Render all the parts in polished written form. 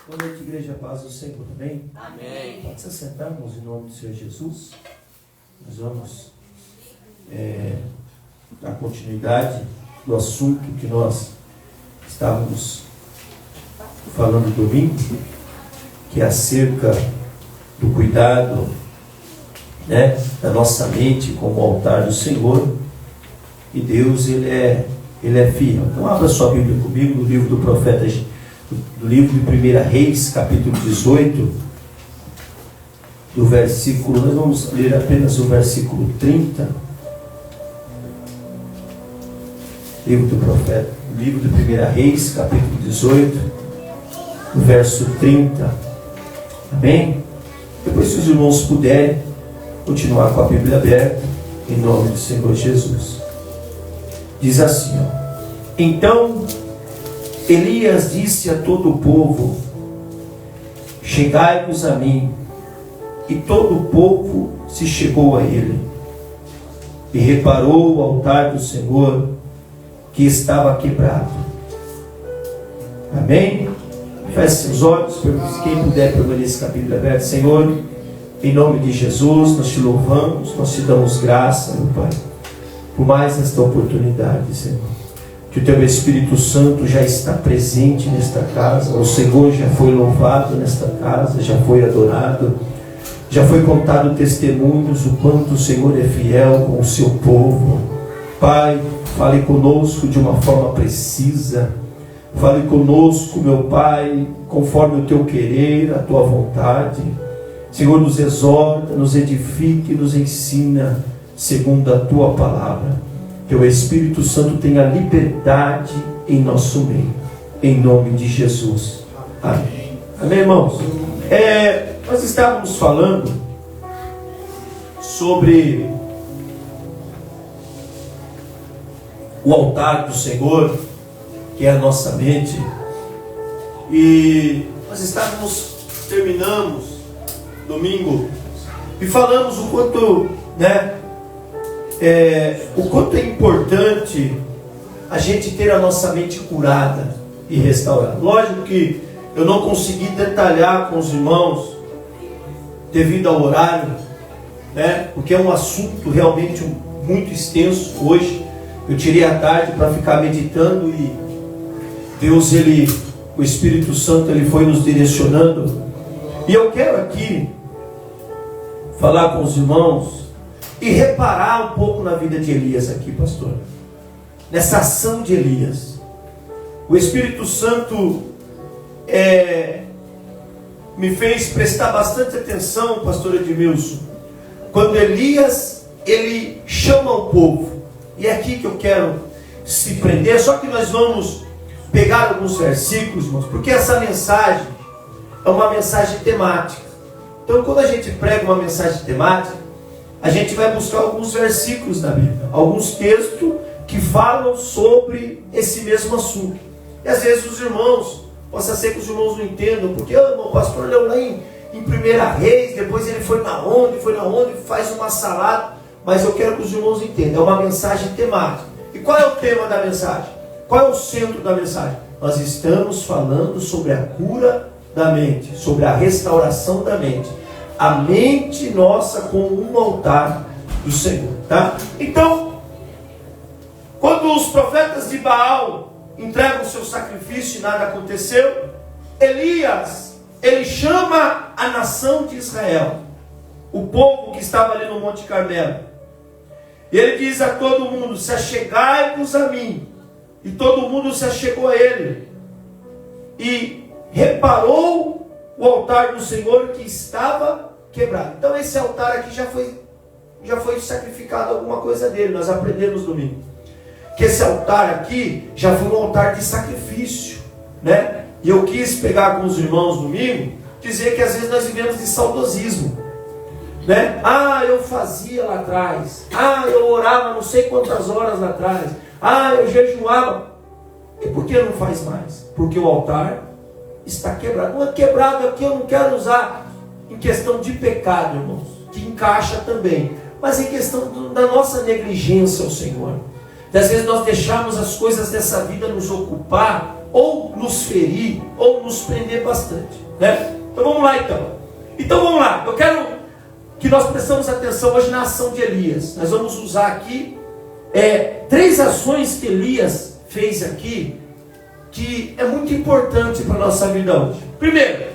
Boa noite, igreja, paz do Senhor, tudo bem? Amém. Pode se assentar, irmãos, em nome do Senhor Jesus. Nós vamos dar continuidade do assunto que nós estávamos falando domingo, que é acerca do cuidado, da nossa mente como altar do Senhor. E Deus, Ele é fiel. Então abra sua Bíblia comigo no livro do profeta, do livro de 1 Reis, capítulo 18, do versículo, nós vamos ler apenas o versículo 30. Livro do profeta, livro de 1 Reis, capítulo 18, o verso 30. Amém? Depois, se os irmãos puderem continuar com a Bíblia aberta, em nome do Senhor Jesus. Diz assim, Então Elias disse a todo o povo: chegai-vos a mim. E todo o povo se chegou a ele, e reparou o altar do Senhor, que estava quebrado. Amém? Feche seus olhos, quem puder permanecer com a Bíblia aberta. Senhor, em nome de Jesus, nós te louvamos, nós te damos graça, meu Pai, por mais esta oportunidade, Senhor. Que o Teu Espírito Santo já está presente nesta casa. O Senhor já foi louvado nesta casa, já foi adorado, já foi contado testemunhos o quanto o Senhor é fiel com o seu povo. Pai, fale conosco de uma forma precisa. Fale conosco, meu Pai, conforme o Teu querer, a Tua vontade. Senhor, nos exorta, nos edifique, nos ensina segundo a Tua palavra. Que o Espírito Santo tenha liberdade em nosso meio, em nome de Jesus. Amém. Amém, irmãos? Nós estávamos falando sobre o altar do Senhor, que é a nossa mente, e nós terminamos domingo e falamos o quanto, o quanto é importante a gente ter a nossa mente curada e restaurada. Lógico que eu não consegui detalhar com os irmãos devido ao horário, porque é um assunto realmente muito extenso. Hoje eu tirei a tarde para ficar meditando e Deus, o Espírito Santo, Ele foi nos direcionando. E eu quero aqui falar com os irmãos e reparar um pouco na vida de Elias aqui, pastor. Nessa ação de Elias. O Espírito Santo me fez prestar bastante atenção, pastor Edmilson, quando Elias, ele chama o povo. E é aqui que eu quero se prender, só que nós vamos pegar alguns versículos, irmãos, porque essa mensagem é uma mensagem temática. Então, quando a gente prega uma mensagem temática, a gente vai buscar alguns versículos na Bíblia, alguns textos que falam sobre esse mesmo assunto. E às vezes os irmãos, possa ser que os irmãos não entendam, porque o pastor leu lá em 1 Reis, depois ele foi na onde, faz uma salada, mas eu quero que os irmãos entendam, é uma mensagem temática. E qual é o tema da mensagem? Qual é o centro da mensagem? Nós estamos falando sobre a cura da mente, sobre a restauração da mente. A mente nossa como um altar do Senhor, tá? Então, quando os profetas de Baal entregam o seu sacrifício e nada aconteceu, Elias, ele chama a nação de Israel, o povo que estava ali no Monte Carmelo. E ele diz a todo mundo: se achegai-vos a mim. E todo mundo se achegou a ele. E reparou o altar do Senhor que estava quebrado. Então esse altar aqui já foi sacrificado alguma coisa dele. Nós aprendemos domingo que esse altar aqui já foi um altar de sacrifício, E eu quis pegar com os irmãos domingo, dizer que às vezes nós vivemos de saudosismo, eu fazia lá atrás, eu orava não sei quantas horas lá atrás, eu jejuava. E por que não faz mais? Porque o altar está quebrado. Não é quebrado aqui, eu não quero usar em questão de pecado, irmãos, que encaixa também, mas em questão da nossa negligência ao Senhor. Às vezes nós deixamos as coisas dessa vida nos ocupar ou nos ferir, ou nos prender bastante, né? Então vamos lá Então vamos lá, eu quero que nós prestamos atenção hoje na ação de Elias. Nós vamos usar aqui 3 ações que Elias fez aqui, que é muito importante para a nossa vida hoje. Primeiro,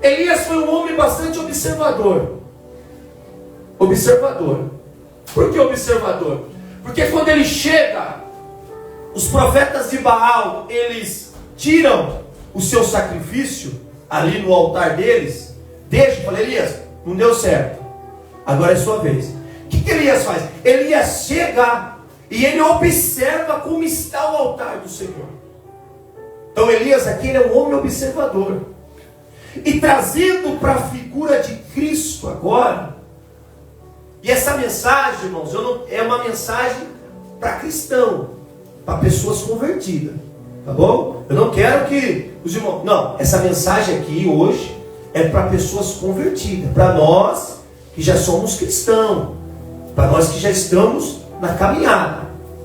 Elias foi um homem bastante observador. Observador. Por que observador? Porque quando ele chega, os profetas de Baal, eles tiram o seu sacrifício ali no altar deles. Deixa, eu falei, Elias, não deu certo, agora é sua vez. O que Elias faz? Elias chega e ele observa como está o altar do Senhor. Então Elias aqui, ele é um homem observador. E trazendo para a figura de Cristo agora, e essa mensagem, irmãos, é uma mensagem para cristão, para pessoas convertidas, tá bom? Eu não quero que os irmãos... Não, essa mensagem aqui hoje é para pessoas convertidas, para nós que já somos cristãos, para nós que já estamos na caminhada.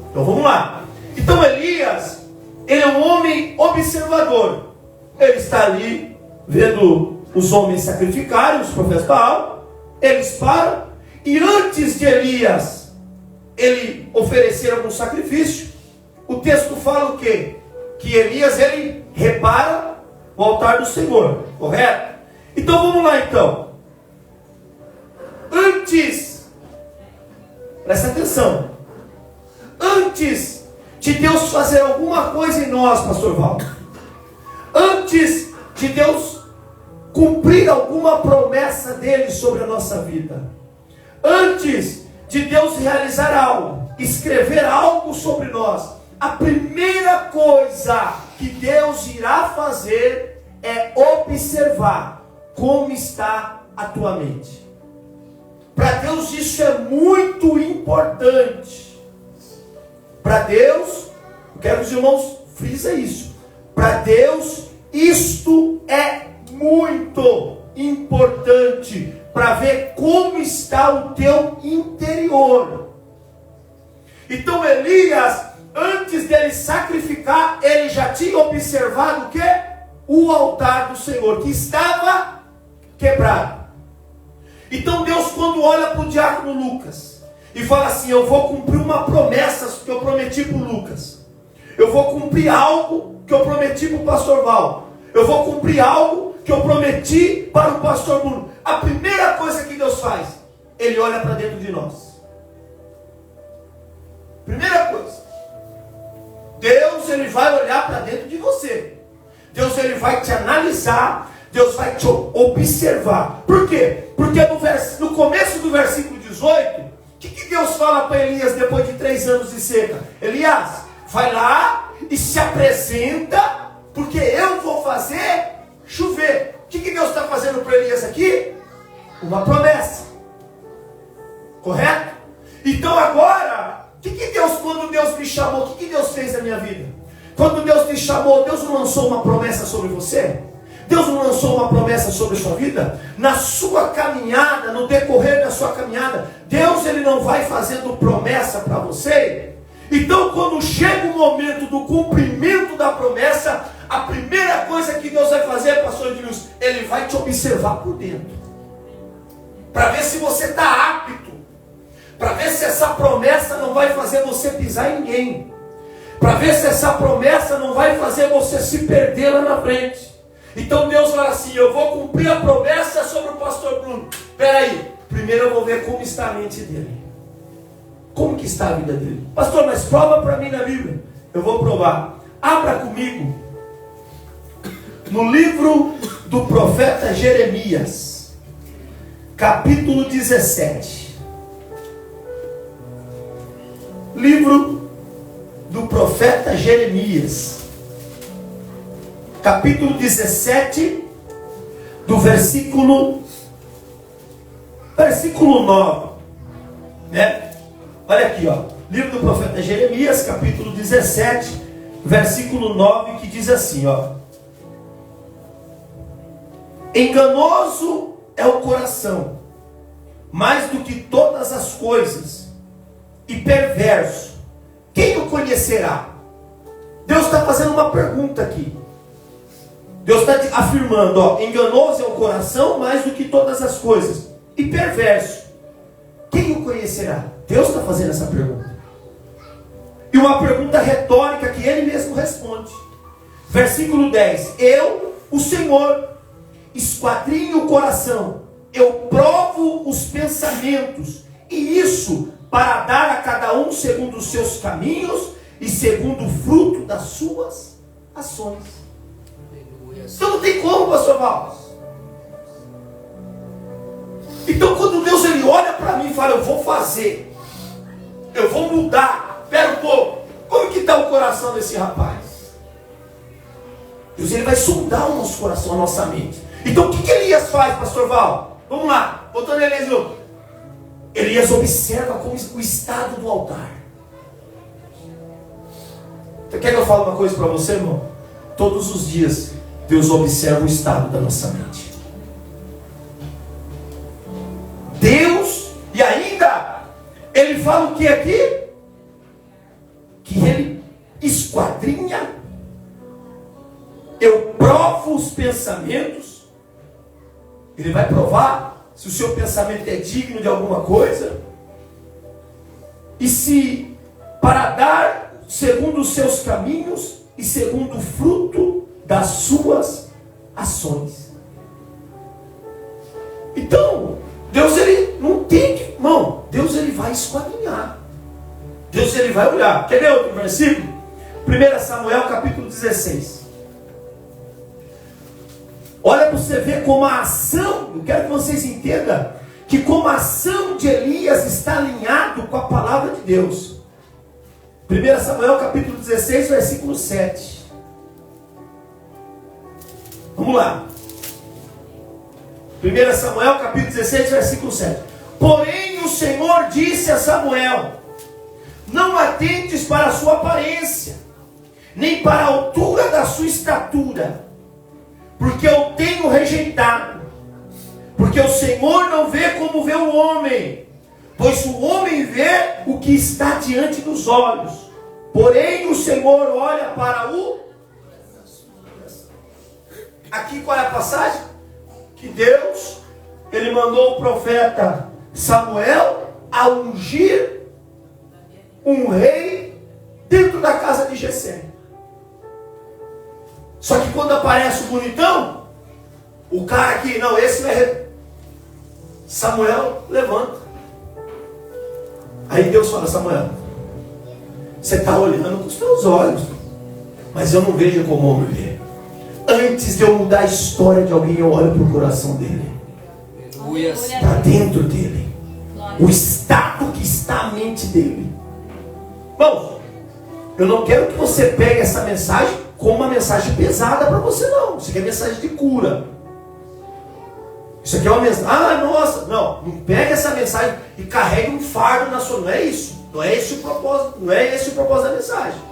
Então vamos lá. Então Elias, ele é um homem observador. Ele está ali vendo os homens sacrificarem, os profetas de Baal. Eles param. E antes de Elias ele oferecer algum sacrifício, o texto fala o quê? Que Elias, ele repara o altar do Senhor, correto? Então vamos lá então. Antes, presta atenção, antes de Deus fazer alguma coisa em nós, pastor Valdo, antes de Deus cumprir alguma promessa dele sobre a nossa vida, antes de Deus realizar algo, escrever algo sobre nós, a primeira coisa que Deus irá fazer é observar como está a tua mente. Para Deus isso é muito importante. Para Deus, eu quero que os irmãos frisem isso. Para Deus isto é muito importante, para ver como está o teu interior. Então Elias, antes dele sacrificar, ele já tinha observado o quê? O altar do Senhor, que estava quebrado. Então Deus, quando olha para o diácono Lucas e fala assim, eu vou cumprir uma promessa que eu prometi para o Lucas, eu vou cumprir algo que eu prometi para o pastor Val, eu vou cumprir algo que eu prometi para o pastor Bruno. A primeira coisa que Deus faz, ele olha para dentro de nós. Primeira coisa, Deus, ele vai olhar para dentro de você. Deus, ele vai te analisar. Deus vai te observar. Por quê? Porque no começo do versículo 18, o que Deus fala para Elias depois de 3 anos de seca? Elias, vai lá e se apresenta, porque eu vou fazer chover. O que Deus está fazendo para Elias aqui? Uma promessa. Correto? Então agora, quando Deus me chamou, o que Deus fez na minha vida? Quando Deus te chamou, Deus não lançou uma promessa sobre você? Deus não lançou uma promessa sobre a sua vida? Na sua caminhada, no decorrer da sua caminhada, Deus, ele não vai fazendo promessa para você? Então quando chega o momento do cumprimento da promessa, a primeira coisa que Deus vai fazer, pastor Edmilson, ele vai te observar por dentro, para ver se você está apto, para ver se essa promessa não vai fazer você pisar em ninguém, para ver se essa promessa não vai fazer você se perder lá na frente. Então Deus fala assim, eu vou cumprir a promessa sobre o pastor Bruno. Espera aí, primeiro eu vou ver como está a mente dele, como que está a vida dele. Pastor, mas prova para mim na Bíblia. Eu vou provar. Abra comigo no livro do profeta Jeremias, capítulo 17. Livro do profeta Jeremias, capítulo 17, do versículo 9, né? Olha aqui, ó. Livro do profeta Jeremias, capítulo 17, versículo 9, que diz assim, ó: enganoso é o coração, mais do que todas as coisas, e perverso, quem o conhecerá? Deus está fazendo uma pergunta aqui. Deus está afirmando, ó, enganoso é o coração mais do que todas as coisas, e perverso, quem o conhecerá? Deus está fazendo essa pergunta. E uma pergunta retórica que Ele mesmo responde. Versículo 10. Eu, o Senhor, esquadrinho o coração, eu provo os pensamentos, e isso para dar a cada um segundo os seus caminhos e segundo o fruto das suas ações. Então não tem como, pastor Val. Então quando Deus ele olha para mim e fala, eu vou fazer, eu vou mudar, espera um pouco, como que está o coração desse rapaz? Deus ele vai sondar o nosso coração, a nossa mente. Então o que Elias faz, pastor Val? Vamos lá, voltando a Elias de novo. Elias observa como o estado do altar. Você quer que eu fale uma coisa para você, irmão? Todos os dias Deus observa o estado da nossa mente. Deus, e ainda Ele fala o que aqui? Que Ele esquadrinha. Eu provo os pensamentos. Ele vai provar se o seu pensamento é digno de alguma coisa. E se para dar segundo os seus caminhos e segundo o fruto das suas ações. Então, Deus ele não tem que, irmão, Deus ele vai esquadrinhar. Deus ele vai olhar. Quer ver outro versículo? 1 Samuel capítulo 16. Olha para você ver como a ação, eu quero que vocês entendam que como a ação de Elias está alinhado com a palavra de Deus. 1 Samuel capítulo 16, versículo 7. Vamos lá. 1 Samuel capítulo 16, versículo 7. Porém o Senhor disse a Samuel, não atentes para a sua aparência, nem para a altura da sua estatura, porque eu tenho rejeitado. Porque o Senhor não vê como vê o homem, pois o homem vê o que está diante dos olhos, porém o Senhor olha para o... Aqui qual é a passagem? Que Deus, Ele mandou o profeta Samuel a ungir um rei dentro da casa de Jessé. Só que quando aparece o bonitão, o cara aqui, não, esse vai... Samuel levanta. Aí Deus fala, Samuel, você está olhando com os teus olhos, mas eu não vejo como o homem vê. Antes de eu mudar a história de alguém, eu olho para o coração dele, para dentro dele, o estado que está a mente dele. Bom, eu não quero que você pegue essa mensagem como uma mensagem pesada para você, não. Isso aqui é mensagem de cura. Isso aqui é uma mensagem, nossa, não pega essa mensagem e carregue um fardo na sua, não é isso. Não é esse o propósito, não é esse o propósito da mensagem.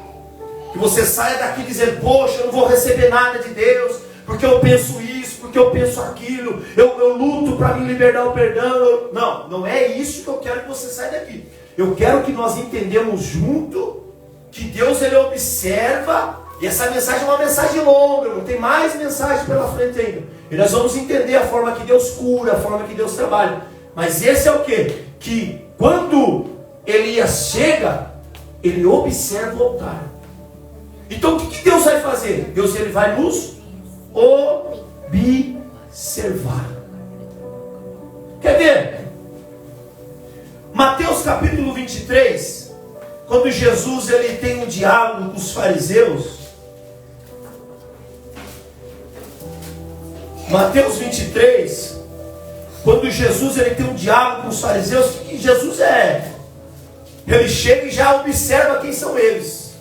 Que você saia daqui dizendo, poxa, eu não vou receber nada de Deus, porque eu penso isso, porque eu penso aquilo, eu luto para me liberar o perdão. Não é isso que eu quero que você saia daqui. Eu quero que nós entendamos junto que Deus ele observa, e essa mensagem é uma mensagem longa, não tem mais mensagem pela frente ainda. E nós vamos entender a forma que Deus cura, a forma que Deus trabalha. Mas esse é o quê? Que quando Elias chega, ele observa o altar. Então o que Deus vai fazer? Deus ele vai nos observar. Quer ver? Mateus capítulo 23, quando Jesus ele tem um diálogo com os fariseus. Mateus 23, quando Jesus ele tem um diálogo com os fariseus, que Jesus ele chega e já observa quem são eles.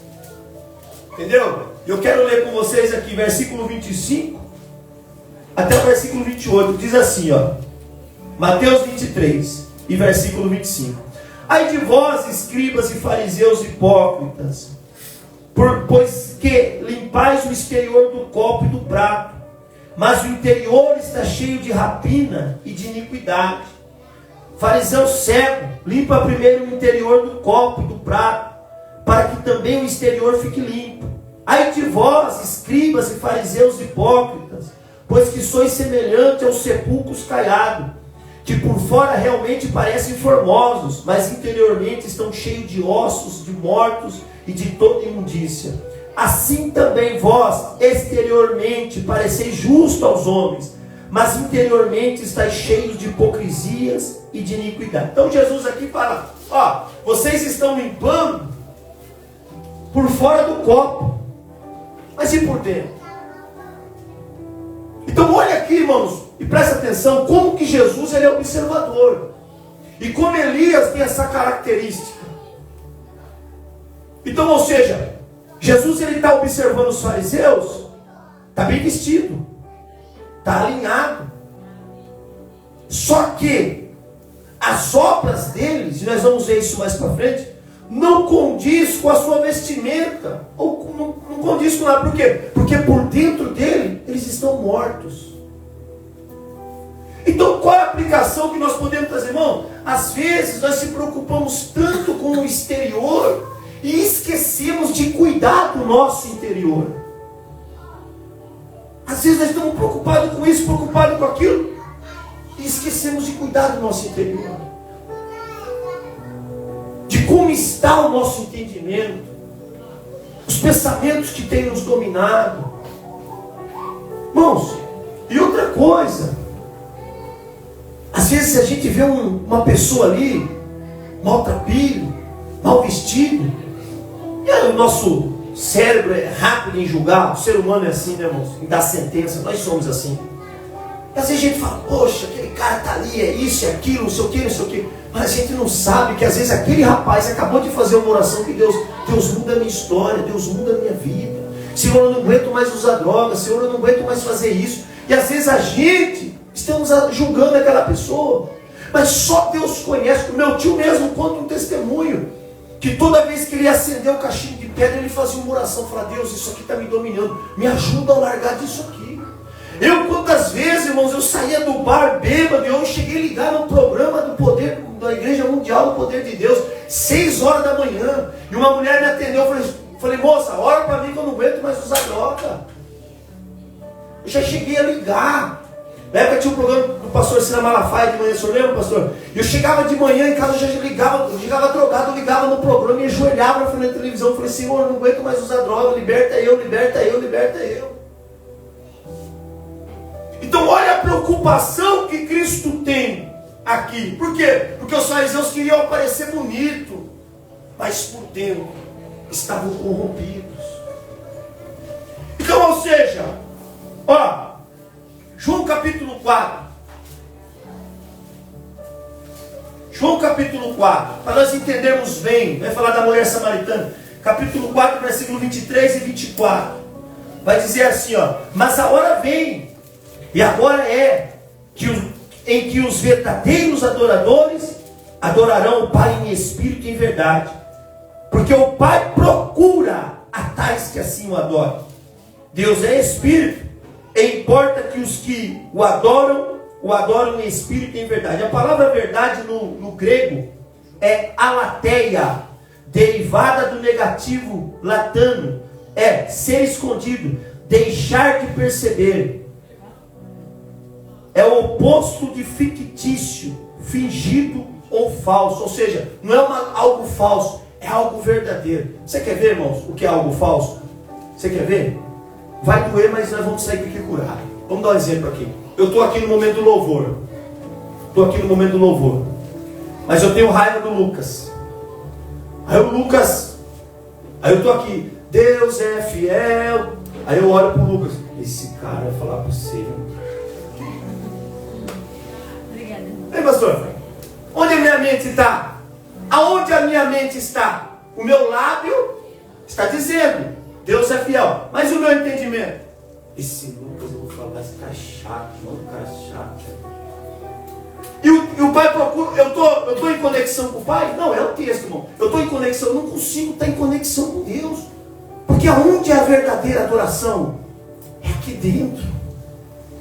Entendeu? Eu quero ler com vocês aqui versículo 25 até o versículo 28. Diz assim, ó. Mateus 23 e versículo 25. Ai de vós, escribas e fariseus hipócritas, pois que limpais o exterior do copo e do prato, mas o interior está cheio de rapina e de iniquidade. Fariseu cego, limpa primeiro o interior do copo e do prato, para que também o exterior fique limpo. Ai de vós, escribas e fariseus hipócritas, pois que sois semelhante aos sepulcros caiados, que por fora realmente parecem formosos, mas interiormente estão cheios de ossos, de mortos e de toda imundícia. Assim também vós, exteriormente, pareceis justos aos homens, mas interiormente estáis cheios de hipocrisias e de iniquidade. Então Jesus aqui fala, vocês estão limpando por fora do copo, mas e por dentro? Então olha aqui, irmãos, e presta atenção como que Jesus ele é observador. E como Elias tem essa característica. Então, ou seja, Jesus ele está observando os fariseus, está bem vestido, está alinhado. Só que as obras deles, e nós vamos ver isso mais para frente, não condiz com a sua vestimenta, ou não condiz com nada. Por quê? Porque por dentro dele, eles estão mortos. Então qual é a aplicação que nós podemos trazer, irmão? Às vezes nós se preocupamos tanto com o exterior, e esquecemos de cuidar do nosso interior. Às vezes nós estamos preocupados com isso, preocupados com aquilo, e esquecemos de cuidar do nosso interior. De como está o nosso entendimento, os pensamentos que têm nos dominado. Irmãos, e outra coisa, às vezes a gente vê uma pessoa ali, maltrapilho, mal vestido, e aí o nosso cérebro é rápido em julgar. O ser humano é assim, né, irmãos? Em dar sentença, nós somos assim. E às vezes a gente fala, poxa, aquele cara está ali, é isso, é aquilo, não sei o que, não sei o que. Mas a gente não sabe que às vezes aquele rapaz acabou de fazer uma oração que Deus muda a minha história, Deus muda a minha vida. Senhor, eu não aguento mais usar drogas, Senhor, eu não aguento mais fazer isso. E às vezes a gente estamos julgando aquela pessoa, mas só Deus conhece. O meu tio mesmo conta um testemunho, que toda vez que ele acendeu o cachimbo de pedra, ele fazia uma oração, falava, Deus, isso aqui está me dominando, me ajuda a largar disso aqui. Quantas vezes, irmãos, eu saía do bar bêbado, e eu cheguei a ligar no programa do poder, da Igreja Mundial do Poder de Deus, 6 horas da manhã, e uma mulher me atendeu, eu falei, moça, ora para mim que eu não aguento mais usar droga. Eu já cheguei a ligar. Na época tinha um programa do pastor Sina Malafaia de manhã, o senhor lembra, pastor? Eu chegava de manhã em casa, eu já ligava, eu chegava drogado, eu ligava no programa e ajoelhava na frente da televisão. Eu falei, Senhor, eu não aguento mais usar droga, liberta eu, liberta eu, liberta eu. Então olha a preocupação que Cristo tem aqui. Por quê? Porque os fariseus queriam aparecer bonito, mas por dentro estavam corrompidos. Então, ou seja, João capítulo 4. João capítulo 4, para nós entendermos bem, vai falar da mulher samaritana. Capítulo 4, versículo 23 e 24. Vai dizer assim, mas a hora vem, e agora é, em que os verdadeiros adoradores adorarão o Pai em espírito e em verdade. Porque o Pai procura a tais que assim o adoram. Deus é espírito, e importa que os que o adoram em espírito e em verdade. A palavra verdade no grego é aletheia, derivada do negativo latano, é ser escondido, deixar de perceber. É o oposto de fictício, fingido ou falso. Ou seja, não é algo falso, é algo verdadeiro. Você quer ver, irmãos, o que é algo falso? Você quer ver? Vai doer, mas nós vamos sair aqui curados. Vamos dar um exemplo aqui. Eu estou aqui no momento do louvor. Mas eu tenho raiva do Lucas. Aí eu estou aqui. Deus é fiel. Aí eu olho para o Lucas. Esse cara vai falar para você. Obrigada. Ei, pastor. Onde a minha mente está? Aonde a minha mente está? O meu lábio está dizendo, Deus é fiel. Mas o meu entendimento? Esse Lucas, eu vou falar, esse cara é chato, mano, cara é chato. E o pai procura, eu estou em conexão com o pai? Não, é o texto, irmão. Eu estou em conexão, eu não consigo estar em conexão com Deus. Porque aonde é a verdadeira adoração? É aqui dentro.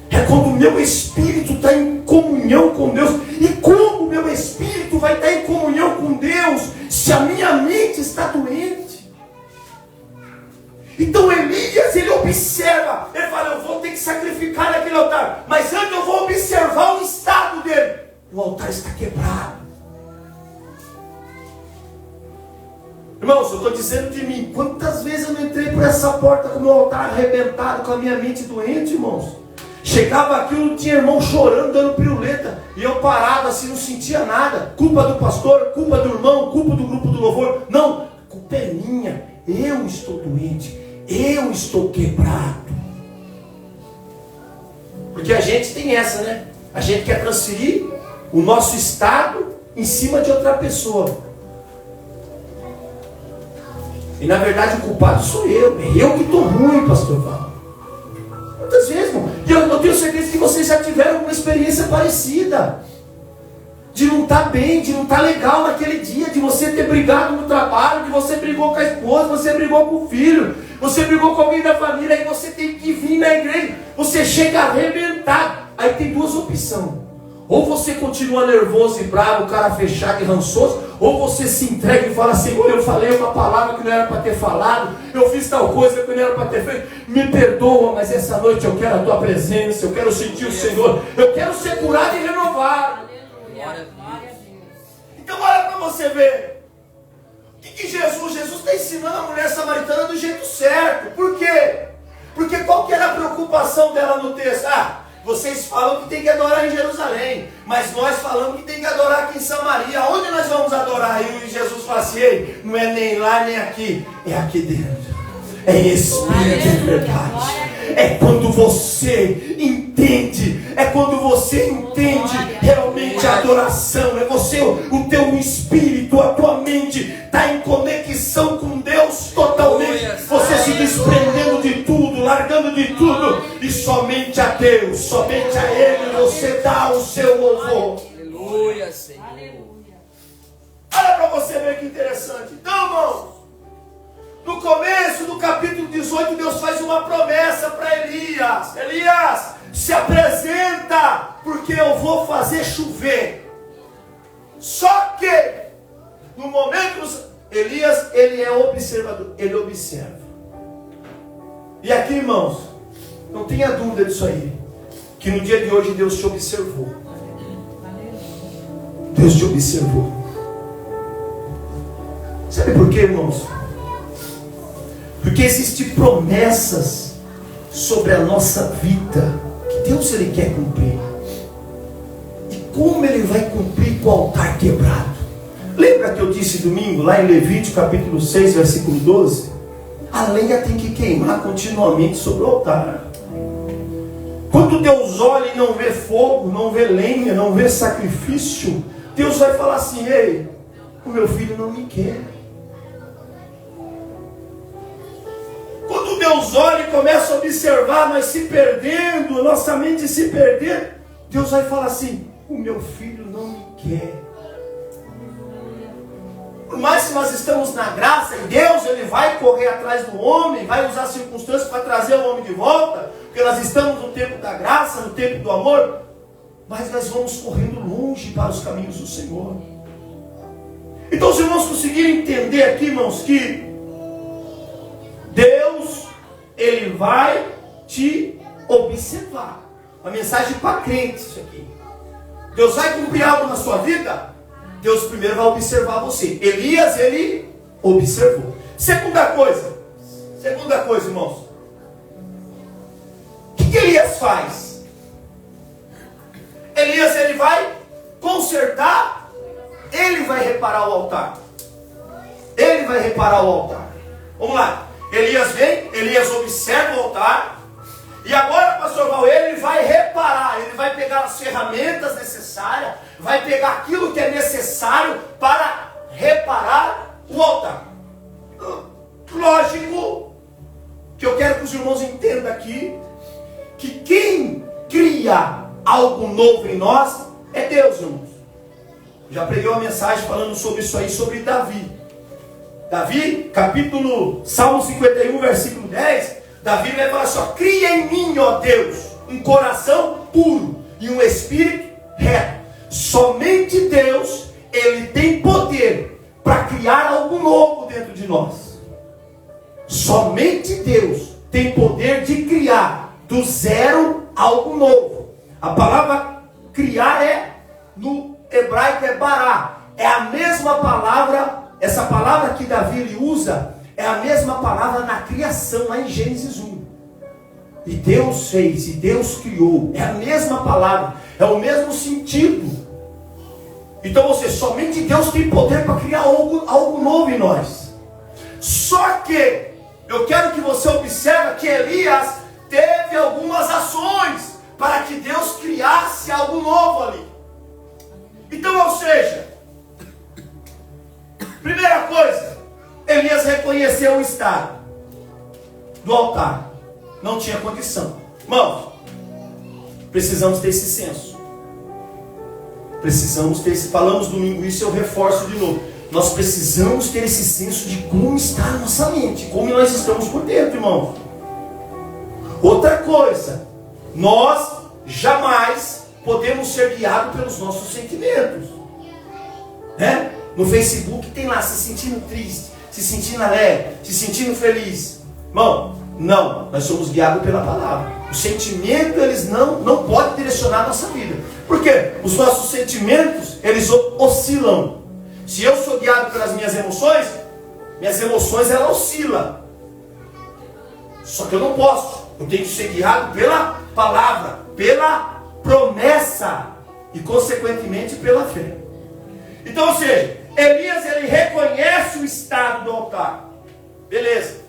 É quando o meu espírito está em comunhão com Deus. E como o meu espírito vai estar em comunhão com Deus se a minha mente está doente? Então Elias, ele observa, ele fala, eu vou ter que sacrificar naquele altar, mas antes eu vou observar o estado dele. O altar está quebrado. Irmãos, eu estou dizendo de mim, quantas vezes eu não entrei por essa porta com o meu altar arrebentado, com a minha mente doente, irmãos. Chegava aqui, não tinha irmão chorando, dando piruleta, e eu parado assim, não sentia nada. Culpa do pastor, culpa do irmão, culpa do grupo do louvor. Não, a culpa é minha. Eu estou doente, eu estou quebrado. Porque a gente tem essa, né? A gente quer transferir o nosso estado em cima de outra pessoa. E na verdade o culpado sou eu. É eu que estou ruim, pastor Val. Muitas vezes, irmão. E eu tenho certeza que vocês já tiveram uma experiência parecida. De não estar bem, de não estar legal naquele dia, de você ter brigado no trabalho, de você brigou com a esposa, você brigou com o filho, você brigou com alguém da família, aí você tem que vir na igreja, você chega arrebentado. Aí tem duas opções. Ou você continua nervoso e bravo, cara fechado e rançoso, ou você se entrega e fala, Senhor, eu falei uma palavra que não era para ter falado, eu fiz tal coisa que não era para ter feito, me perdoa, mas essa noite eu quero a tua presença, eu quero sentir o Senhor, eu quero ser curado e renovado. Então olha para você ver, o que Jesus está ensinando a mulher samaritana do jeito certo. Por quê? Porque qual que era a preocupação dela no texto? Vocês falam que tem que adorar em Jerusalém, mas nós falamos que tem que adorar aqui em Samaria. Onde nós vamos adorar? E Jesus fala assim, ei, não é nem lá nem aqui, é aqui dentro. É espírito de verdade. É quando você entende, realmente a adoração. É você, o teu espírito, a tua mente está em conexão com Deus totalmente. Você se desprendendo de tudo, largando de tudo, e somente a Deus, somente a Ele você dá o seu louvor. Aleluia, Senhor. Olha para você ver que interessante. Então, irmãos, no começo do capítulo 18, Deus faz uma promessa para Elias. Elias, se apresenta, porque eu vou fazer chover. Só que, no momento, Elias, ele é observador, ele observa. E aqui, irmãos, não tenha dúvida disso aí, que no dia de hoje Deus te observou. Deus te observou. Sabe por quê, irmãos? Porque existem promessas sobre a nossa vida que Deus ele quer cumprir. E como ele vai cumprir com o altar quebrado? Lembra que eu disse domingo, lá em Levítico capítulo 6, versículo 12? A lenha tem que queimar continuamente sobre o altar. Quando Deus olha e não vê fogo, não vê lenha, não vê sacrifício, Deus vai falar assim, ei, o meu filho não me quer. Quando Deus olha e começa a observar nós se perdendo, nossa mente se perdendo, Deus vai falar assim, o meu filho não me quer. Por mais que nós estamos na graça, e Deus ele vai correr atrás do homem, vai usar circunstâncias para trazer o homem de volta, porque nós estamos no tempo da graça, no tempo do amor, mas nós vamos correndo longe para os caminhos do Senhor. Então os irmãos conseguiram entender aqui, irmãos, que Deus, ele vai te observar. Uma mensagem para crentes isso aqui. Deus vai cumprir algo na sua vida? Deus primeiro vai observar você. Elias, ele observou. Segunda coisa, irmãos. O que Elias faz? Elias, ele vai consertar, ele vai reparar o altar. Ele vai reparar o altar. Vamos lá. Elias vem, Elias observa o altar. E agora, pastor Val, ele vai reparar, ele vai pegar as ferramentas necessárias, vai pegar aquilo que é necessário para reparar o altar. Lógico que eu quero que os irmãos entendam aqui que quem cria algo novo em nós é Deus, irmãos. Já preguei uma mensagem falando sobre isso aí, sobre Davi. Davi, Salmo 51, versículo 10, Davi vai falar assim, cria em mim, ó Deus, um coração puro e um espírito reto. Somente Deus, ele tem poder para criar algo novo dentro de nós. Somente Deus tem poder de criar do zero algo novo. A palavra criar no hebraico é bará. É a mesma palavra, essa palavra que Davi ele usa, é a mesma palavra na criação, lá em Gênesis 1. E Deus fez, e Deus criou. É a mesma palavra, é o mesmo sentido. Então somente Deus tem poder para criar algo novo em nós. Só que eu quero que você observe que Elias teve algumas ações para que Deus criasse algo novo ali. Então, ou seja, primeira coisa, Elias reconheceu o estado do altar. Não tinha condição. Irmãos, precisamos ter esse senso. Precisamos ter esse... Falamos domingo isso, eu reforço de novo. Nós precisamos ter esse senso de como está a nossa mente, como nós estamos por dentro, irmão. Outra coisa, nós jamais podemos ser guiados pelos nossos sentimentos. Né? No Facebook tem lá, se sentindo triste, se sentindo alegre, se sentindo feliz. Irmão, não, nós somos guiados pela palavra. Os sentimentos, eles não podem direcionar a nossa vida. Por quê? Os nossos sentimentos, eles oscilam. Se eu sou guiado pelas minhas emoções elas oscilam. Só que eu não posso. Eu tenho que ser guiado pela palavra, pela promessa e consequentemente pela fé. Então, ou seja, Elias ele reconhece o estado do altar. Beleza.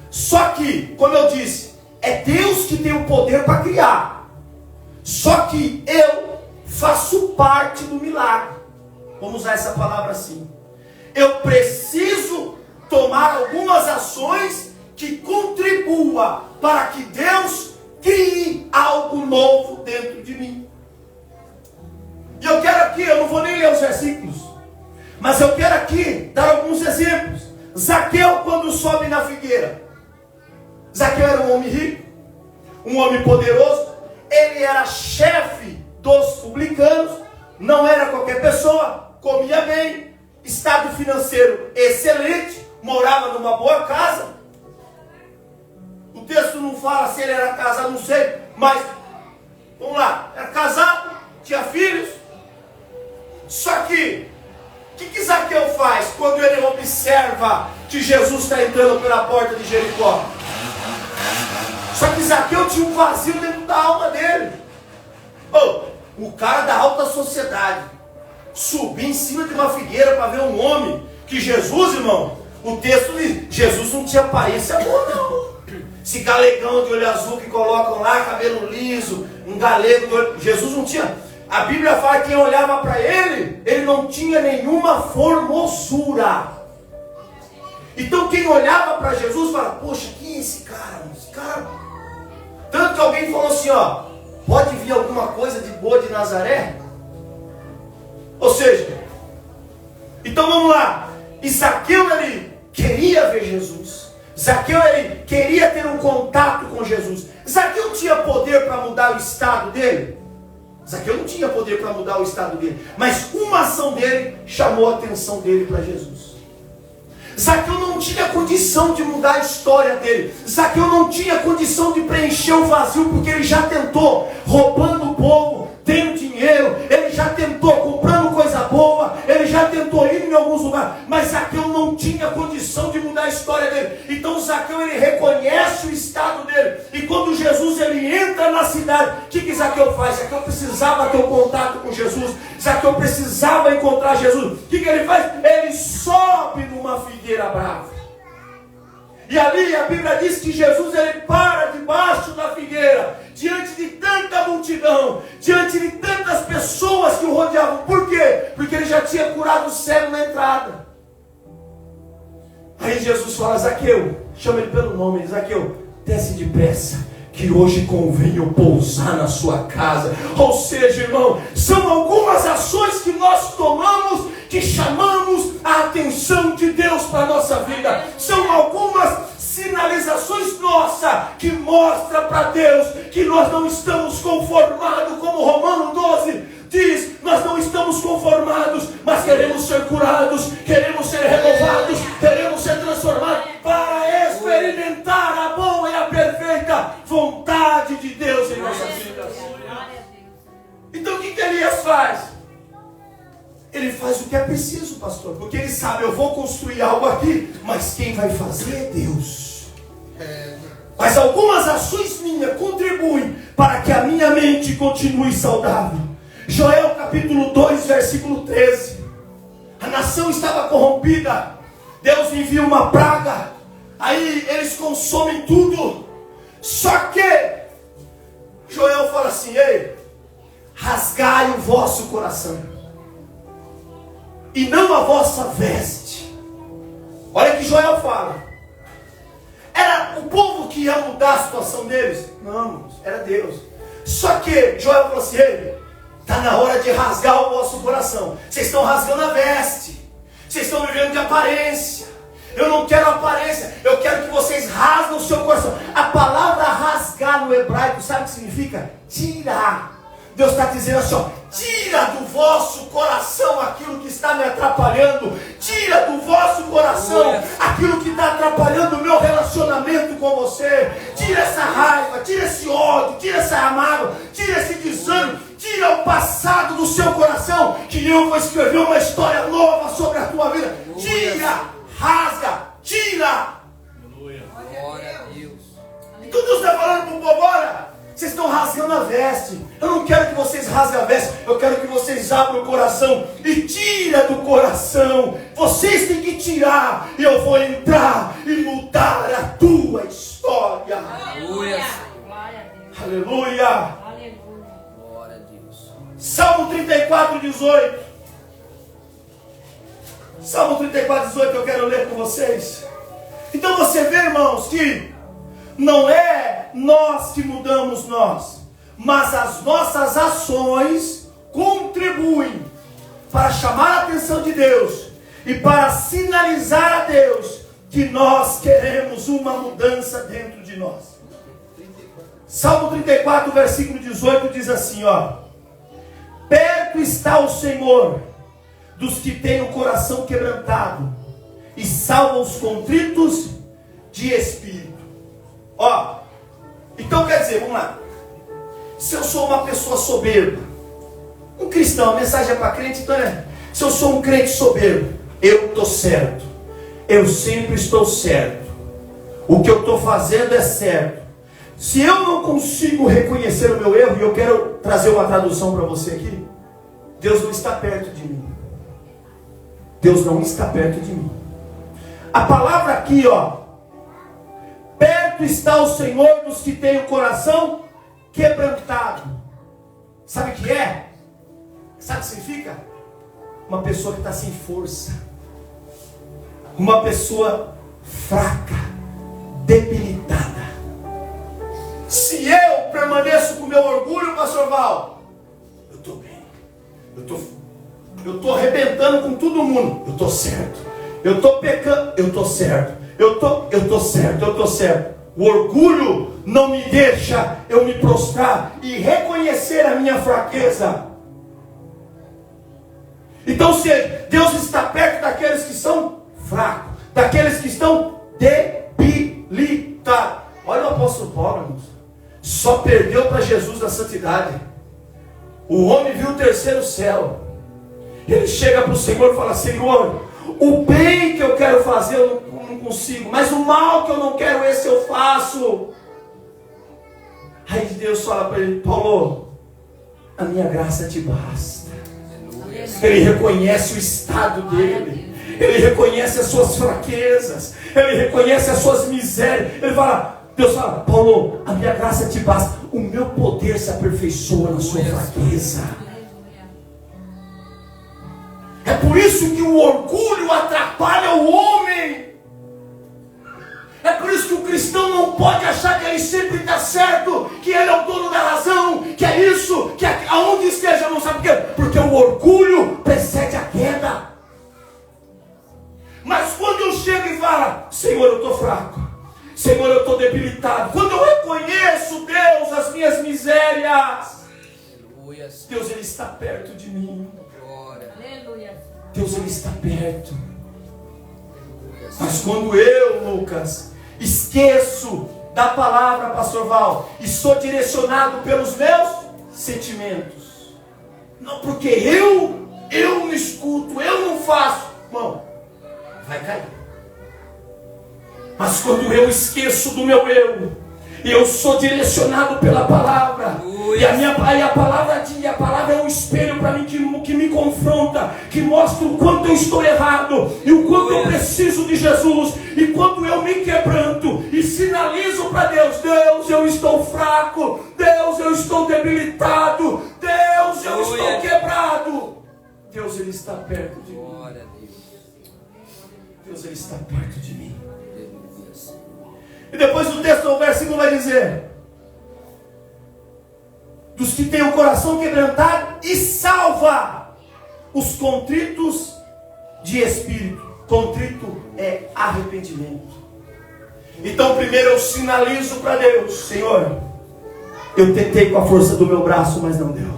Só que, como eu disse, é Deus que tem o poder para criar. Só que eu faço parte do milagre. Vamos usar essa palavra assim. Eu preciso tomar algumas ações que contribuam para que Deus crie algo novo dentro de mim. E eu quero aqui, eu não vou nem ler os versículos, mas eu quero aqui dar alguns exemplos. Zaqueu, quando sobe na figueira. Zaqueu era um homem rico, um homem poderoso. Ele era chefe dos publicanos, não era qualquer pessoa, comia bem, estado financeiro excelente, morava numa boa casa. O texto não fala se ele era casado, não sei, mas vamos lá, era casado, tinha filhos. Só que o que Zaqueu faz quando ele observa que Jesus está entrando pela porta de Jericó? Só que Zaqueu tinha um vazio dentro da alma dele. O cara da alta sociedade subir em cima de uma figueira para ver um homem que Jesus, irmão, o texto diz, Jesus não tinha aparência boa não. Esse galegão de olho azul que colocam lá, cabelo liso, um galego de olho... Jesus não tinha. A Bíblia fala que quem olhava para ele, ele não tinha nenhuma formosura. Então quem olhava para Jesus fala, poxa, quem é esse cara? Esse cara... Tanto que alguém falou assim, pode vir alguma coisa de boa de Nazaré? Ou seja, então vamos lá. E Zaqueu ele queria ver Jesus. Zaqueu ele queria ter um contato com Jesus. Zaqueu tinha poder para mudar o estado dele? Zaqueu não tinha poder para mudar o estado dele. Mas uma ação dele chamou a atenção dele para Jesus. Zaqueu não tinha condição de mudar a história dele. Zaqueu não tinha condição de preencher o vazio, porque ele já tentou roubando o povo, tendo dinheiro, ele já tentou comprando coisa boa, ele já tentou ir em alguns lugares, mas Zaqueu não tinha condição de mudar a história dele. Então Zaqueu ele reconhece o estado dele, e quando Jesus ele entra na cidade, o que Zaqueu faz? Zaqueu precisava ter um contato com Jesus, Zaqueu precisava encontrar Jesus. O que ele faz? Ele sobe numa figueira brava. E ali a Bíblia diz que Jesus ele para debaixo da figueira, diante de tanta multidão, diante de tantas pessoas que o rodeavam. Por quê? Porque ele já tinha curado o cego na entrada. Aí Jesus fala, Zaqueu, chama ele pelo nome, Zaqueu, desce depressa, que hoje convém eu pousar na sua casa. Ou seja, irmão, são algumas ações que nós tomamos, que chamamos a atenção de Deus para a nossa vida. São algumas sinalizações nossas que mostram para Deus que nós não estamos conformados, como Romanos 12 diz: nós não estamos conformados, mas queremos ser curados, queremos ser renovados, queremos ser transformados para experimentar a boa e a perfeita vontade de Deus em nossas vidas. Então o que Elias faz? Ele faz o que é preciso, pastor, porque ele sabe: eu vou construir algo aqui, mas quem vai fazer é Deus. Mas algumas ações minhas contribuem para que a minha mente continue saudável. Joel capítulo 2, versículo 13. A nação estava corrompida, Deus envia uma praga, aí eles consomem tudo. Só que Joel fala assim: ei, rasgai o vosso coração, e não a vossa veste. Olha que Joel fala. Era o povo que ia mudar a situação deles? Não, era Deus. Só que Joel falou assim: ei, está na hora de rasgar o vosso coração. Vocês estão rasgando a veste, vocês estão vivendo de aparência. Eu não quero aparência, eu quero que vocês rasguem o seu coração. A palavra rasgar no hebraico, sabe o que significa? Tirar. Deus está dizendo assim: ó, tira do vosso coração aquilo que está me atrapalhando. Tira do vosso coração aquilo que está atrapalhando o meu relacionamento com você. Tira essa raiva, tira esse ódio, tira essa amargo, tira esse desânimo. Tira o passado do seu coração, que eu vou escrever uma história nova sobre a tua vida. Tira, rasga, tira. Glória a Deus. Então Deus está falando para o povo: olha, vocês estão rasgando a veste. Eu não quero que vocês rasguem a veste. Eu quero que vocês abram o coração e tira do coração. Vocês têm que tirar. E eu vou entrar e mudar a tua história. Aleluia. Aleluia. Glória a Deus. Salmo 34, 18. Salmo 34, 18 eu quero ler com vocês. Então você vê, irmãos, que não é nós que mudamos nós, mas as nossas ações contribuem para chamar a atenção de Deus e para sinalizar a Deus que nós queremos uma mudança dentro de nós. Salmo 34, versículo 18 diz assim, ó: perto está o Senhor dos que têm o coração quebrantado e salva os contritos de espírito. Ó, então quer dizer, vamos lá. Se eu sou uma pessoa soberba, um cristão, a mensagem é para crente, então se eu sou um crente soberbo, eu estou certo, eu sempre estou certo, o que eu estou fazendo é certo. Se eu não consigo reconhecer o meu erro, e eu quero trazer uma tradução para você aqui, Deus não está perto de mim. Deus não está perto de mim. A palavra aqui, ó: perto está o Senhor dos que têm o coração quebrantado. Sabe o que é? Sabe o que significa? Uma pessoa que está sem força, uma pessoa fraca, debilitada. Se eu permaneço com o meu orgulho, pastor Val, eu estou bem, eu estou arrebentando com todo mundo, eu estou certo, eu estou pecando, eu estou certo, eu estou certo. O orgulho não me deixa eu me prostrar e reconhecer a minha fraqueza. Então, se Deus está perto daqueles que são fracos, daqueles que estão debilitados. Olha o apóstolo Paulo, irmãos, só perdeu para Jesus na santidade. O homem viu o terceiro céu. Ele chega para o Senhor e fala: Senhor, o bem que eu quero fazer eu não consigo, mas o mal que eu não quero, esse eu faço. Aí Deus fala para ele: Paulo, a minha graça te basta. Ele reconhece o estado dele, ele reconhece as suas fraquezas, ele reconhece as suas misérias. Ele fala, Deus fala: Paulo, a minha graça te basta, o meu poder se aperfeiçoa na sua fraqueza. É por isso que o orgulho atrapalha o homem. É por isso que o cristão não pode achar que ele sempre está certo, que ele é o dono da razão, que é isso, que é aonde esteja, não sabe por quê? Porque o orgulho precede a queda. Mas quando eu chego e falo: Senhor, eu estou fraco, Senhor, eu estou debilitado, quando eu reconheço, Deus, as minhas misérias, Aleluia, Senhor. Deus, Ele está perto de mim. Glória. Aleluia. Deus, Ele está perto. Aleluia, Senhor. Mas quando eu, Lucas, esqueço da palavra, pastor Val, e sou direcionado pelos meus sentimentos, não porque eu não escuto, eu não faço, irmão, vai cair. Mas quando eu esqueço do meu eu, e eu sou direcionado pela palavra, e a palavra é um espelho para mim que me confronta, que mostra o quanto eu estou errado, e o quanto eu preciso de Jesus, e quando eu me quebranto e sinalizo para Deus: Deus, eu estou fraco, Deus, eu estou debilitado, Deus, eu estou quebrado. Deus, Ele está perto de mim. Glória a Deus. Deus, Ele está perto de mim. Aleluia, Senhor. E depois do texto, o versículo vai dizer: dos que têm o coração quebrantado, e salva os contritos de espírito. Contrito é arrependimento. Então primeiro eu sinalizo para Deus: Senhor, eu tentei com a força do meu braço, mas não deu.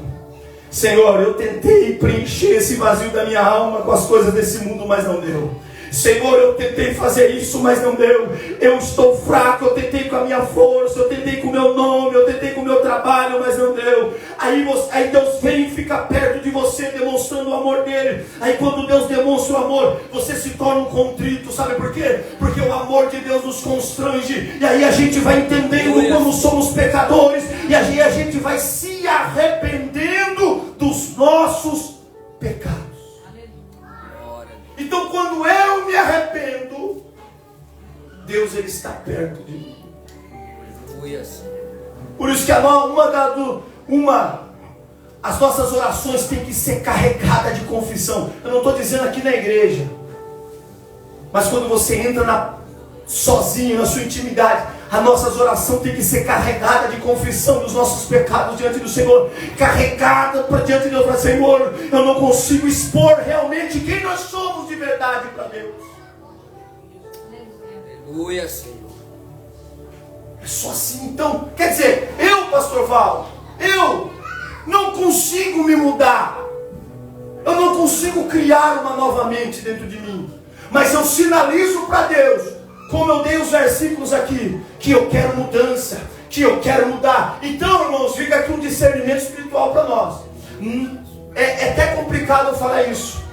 Senhor, eu tentei preencher esse vazio da minha alma com as coisas desse mundo, mas não deu. Senhor, eu tentei fazer isso, mas não deu. Eu estou fraco, eu tentei com a minha força, eu tentei com o meu nome, eu tentei com o meu trabalho, mas não deu. Aí Deus vem e fica perto de você, demonstrando o amor dele. Aí quando Deus demonstra o amor, você se torna um contrito. Sabe por quê? Porque o amor de Deus nos constrange. E aí a gente vai entendendo como somos pecadores. E aí a gente vai se arrependendo dos nossos pecados. Então quando eu me arrependo, Deus, Ele está perto de mim. Por isso que as nossas orações têm que ser carregadas de confissão. Eu não estou dizendo aqui na igreja, mas quando você entra sozinho, na sua intimidade, as nossas orações têm que ser carregadas de confissão dos nossos pecados diante do Senhor. Carregada para diante de Deus, para Senhor, eu não consigo expor realmente quem nós somos de verdade para Deus. Aleluia, Senhor. É só assim. Então, quer dizer, eu, pastor Val, eu não consigo me mudar, eu não consigo criar uma nova mente dentro de mim, mas eu sinalizo para Deus, como eu dei os versículos aqui, que eu quero mudança, que eu quero mudar. Então, irmãos, fica aqui um discernimento espiritual para nós. É até complicado eu falar isso,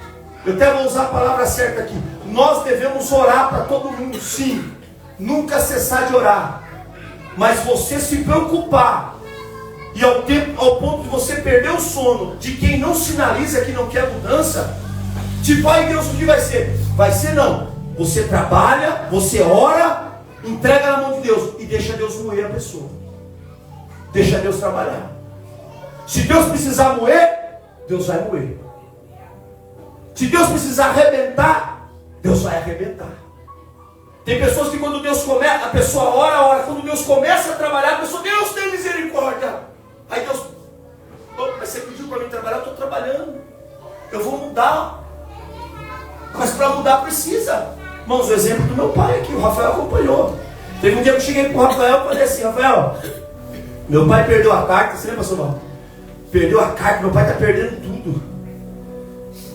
eu até vou usar a palavra certa aqui. Nós devemos orar para todo mundo, sim, nunca cessar de orar. Mas você se preocupar, e ao ponto de você perder o sono de quem não sinaliza que não quer mudança, tipo, ai Deus, o que vai ser? Vai ser não. Você trabalha, você ora, entrega na mão de Deus e deixa Deus moer a pessoa. Deixa Deus trabalhar. Se Deus precisar moer, Deus vai moer. Se Deus precisar arrebentar, Deus vai arrebentar. Tem pessoas que quando Deus começa, a pessoa ora, quando Deus começa a trabalhar, a pessoa, Deus tem misericórdia. Aí Deus, mas você pediu para mim trabalhar, eu estou trabalhando. Eu vou mudar. Mas para mudar precisa. Irmãos, o exemplo do meu pai aqui, o Rafael acompanhou. Teve um dia que eu cheguei com o Rafael e falei assim: Rafael, meu pai perdeu a carta, você lembra, pastor? Perdeu a carta, meu pai está perdendo tudo.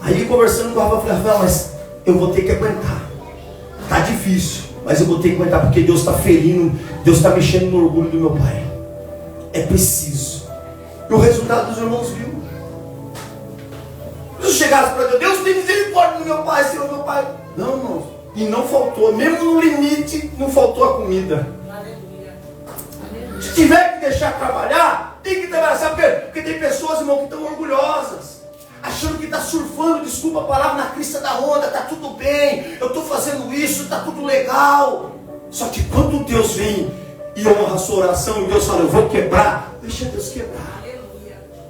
Aí conversando com o Rafael, eu falei: Rafael, mas eu vou ter que aguentar. Está difícil, mas eu vou ter que aguentar, porque Deus está ferindo, Deus está mexendo no orgulho do meu pai. É preciso. E o resultado dos irmãos viu. Se eu chegasse para Deus, Deus tem misericórdia do meu pai, Senhor, meu pai. Não, irmãos. E não faltou, mesmo no limite, não faltou a comida. Aleluia. Se tiver que deixar trabalhar, tem que trabalhar. Sabe por quê? Porque tem pessoas, irmão, que estão orgulhosas, achando que está surfando, desculpa a palavra, na crista da onda, está tudo bem, eu estou fazendo isso, está tudo legal. Só que quando Deus vem e honra a sua oração, e Deus fala: eu vou quebrar, deixa Deus quebrar.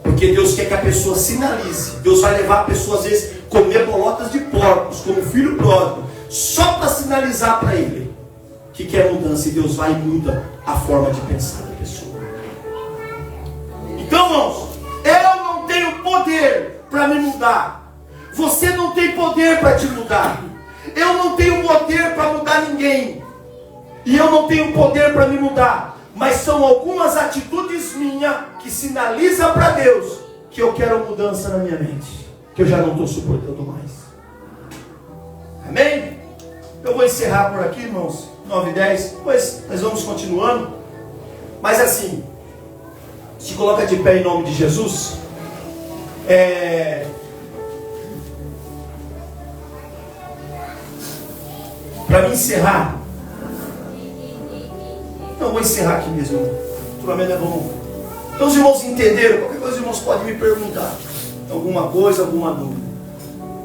Porque Deus quer que a pessoa sinalize. Deus vai levar a pessoa às vezes comer bolotas de porcos, como filho pródigo, só para sinalizar para ele que quer mudança. E Deus vai e muda a forma de pensar da pessoa. Então, irmãos, eu não tenho poder para me mudar. Você não tem poder para te mudar. Eu não tenho poder para mudar ninguém. E eu não tenho poder para me mudar. Mas são algumas atitudes minhas que sinalizam para Deus que eu quero mudança na minha mente, que eu já não estou suportando mais. Amém? Eu vou encerrar por aqui, irmãos, 9 e 10, depois nós vamos continuando. Mas assim, se coloca de pé em nome de Jesus. Para me encerrar, eu vou encerrar aqui mesmo. Naturalmente é bom. Então os irmãos entenderam? Qualquer coisa os irmãos podem me perguntar. Alguma coisa, alguma dúvida.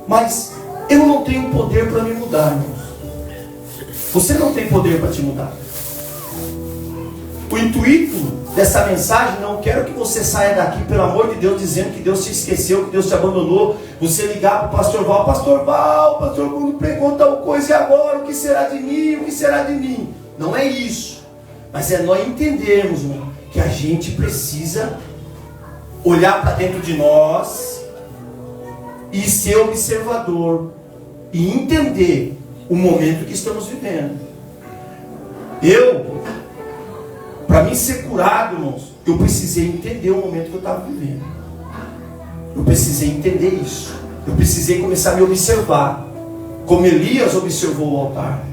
Mas eu não tenho poder para me mudar, irmãos. Você não tem poder para te mudar. O intuito dessa mensagem, não quero que você saia daqui, pelo amor de Deus, dizendo que Deus te esqueceu, que Deus te abandonou. Você ligar para o pastor Val, pastor Bruno pregou tal coisa, e agora? O que será de mim? O que será de mim? Não é isso. Mas é nós entendermos, irmão, que a gente precisa olhar para dentro de nós e ser observador e entender o momento que estamos vivendo. Para mim ser curado, irmãos, eu precisei entender o momento que eu estava vivendo. Eu precisei entender isso. Eu precisei começar a me observar, como Elias observou o altar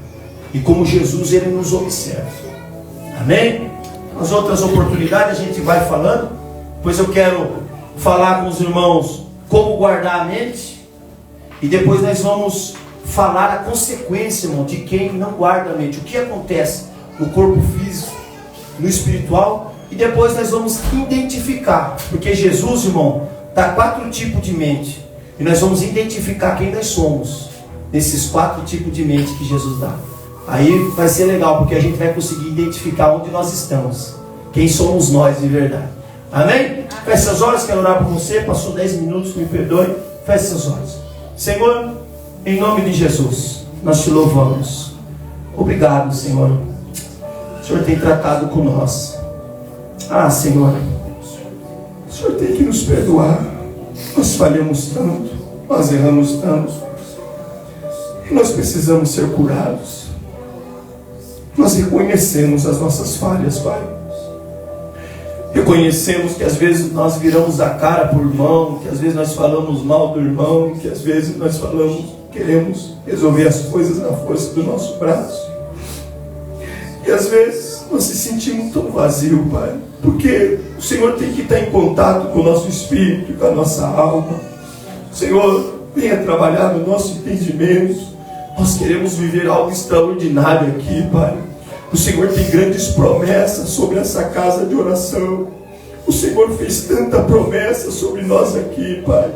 e como Jesus, ele nos observa. Amém? Nas outras oportunidades a gente vai falando, pois eu quero falar com os irmãos como guardar a mente, e depois nós vamos falar a consequência, irmão, de quem não guarda a mente. O que acontece no corpo físico, no espiritual, e depois nós vamos identificar, porque Jesus, irmão, dá 4 tipos de mente, e nós vamos identificar quem nós somos nesses 4 tipos de mente que Jesus dá. Aí vai ser legal, porque a gente vai conseguir identificar onde nós estamos, quem somos nós de verdade. Amém? Feche seus olhos, quero orar por você. Passou 10 minutos, me perdoe. Feche seus olhos. Senhor, em nome de Jesus, nós te louvamos. Obrigado, Senhor. O Senhor tem tratado com nós. Senhor, o Senhor tem que nos perdoar. Nós falhamos tanto, nós erramos tanto, e nós precisamos ser curados. Nós reconhecemos as nossas falhas, Pai. Reconhecemos que às vezes nós viramos a cara por irmão, que às vezes nós falamos mal do irmão, que às vezes nós queremos resolver as coisas na força do nosso braço. E às vezes nós se sentimos tão vazios, Pai, porque o Senhor tem que estar em contato com o nosso espírito, com a nossa alma. Senhor, venha trabalhar no nosso entendimento. Nós queremos viver algo extraordinário aqui, Pai. O Senhor tem grandes promessas sobre essa casa de oração. O Senhor fez tanta promessa sobre nós aqui, Pai.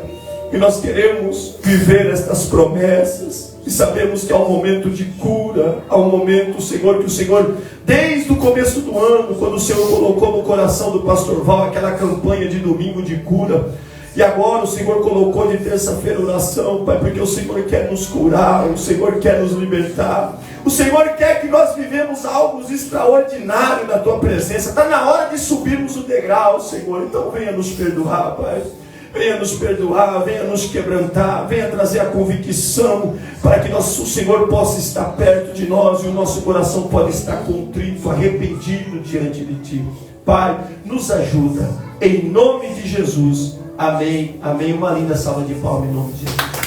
E nós queremos viver estas promessas. E sabemos que há um momento de cura. Há um momento, Senhor, que o Senhor, desde o começo do ano, quando o Senhor colocou no coração do pastor Val aquela campanha de domingo de cura, e agora o Senhor colocou de terça-feira oração, Pai, porque o Senhor quer nos curar, o Senhor quer nos libertar, o Senhor quer que nós vivemos algo extraordinário na Tua presença. Está na hora de subirmos o degrau, Senhor. Então venha nos perdoar, Pai. Venha nos perdoar, venha nos quebrantar, venha trazer a convicção para que o Senhor possa estar perto de nós e o nosso coração pode estar contrito, arrependido diante de Ti. Pai, nos ajuda, em nome de Jesus. Amém, amém. Uma linda salva de palmas em nome de Jesus.